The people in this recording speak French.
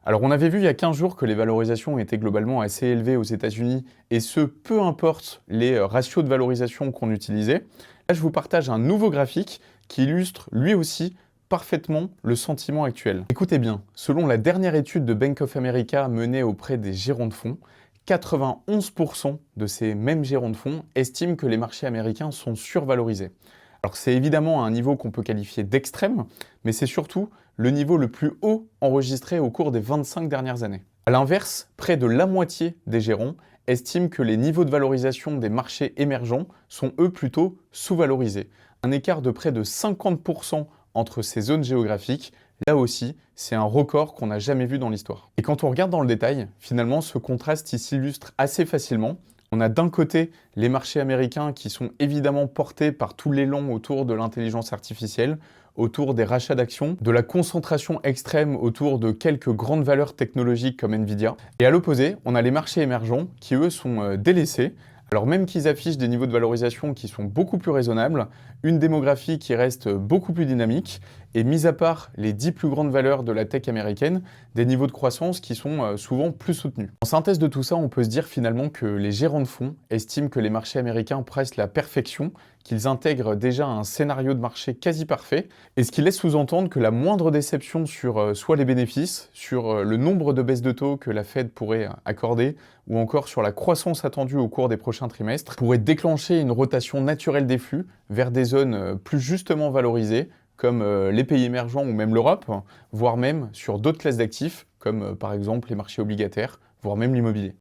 Alors on avait vu il y a 15 jours que les valorisations étaient globalement assez élevées aux États-Unis, et ce, peu importe les ratios de valorisation qu'on utilisait. Là, je vous partage un nouveau graphique qui illustre lui aussi parfaitement le sentiment actuel. Écoutez bien, selon la dernière étude de Bank of America menée auprès des gérants de fonds, 91% de ces mêmes gérants de fonds estiment que les marchés américains sont survalorisés. Alors c'est évidemment un niveau qu'on peut qualifier d'extrême, mais c'est surtout le niveau le plus haut enregistré au cours des 25 dernières années. A l'inverse, près de la moitié des gérants estiment que les niveaux de valorisation des marchés émergents sont eux plutôt sous-valorisés. Un écart de près de 50% entre ces zones géographiques, là aussi, c'est un record qu'on n'a jamais vu dans l'histoire. Et quand on regarde dans le détail, finalement, ce contraste il s'illustre assez facilement. On a d'un côté les marchés américains qui sont évidemment portés par tout l'élan autour de l'intelligence artificielle, autour des rachats d'actions, de la concentration extrême autour de quelques grandes valeurs technologiques comme Nvidia. Et à l'opposé, on a les marchés émergents qui, eux, sont délaissés, alors même qu'ils affichent des niveaux de valorisation qui sont beaucoup plus raisonnables, une démographie qui reste beaucoup plus dynamique, et mis à part les 10 plus grandes valeurs de la tech américaine, des niveaux de croissance qui sont souvent plus soutenus. En synthèse de tout ça, on peut se dire finalement que les gérants de fonds estiment que les marchés américains pressent la perfection, qu'ils intègrent déjà un scénario de marché quasi parfait, et ce qui laisse sous-entendre que la moindre déception sur soit les bénéfices, sur le nombre de baisses de taux que la Fed pourrait accorder, ou encore sur la croissance attendue au cours des prochains trimestres, pourrait déclencher une rotation naturelle des flux vers des zones plus justement valorisées, comme les pays émergents ou même l'Europe, voire même sur d'autres classes d'actifs, comme par exemple les marchés obligataires, voire même l'immobilier.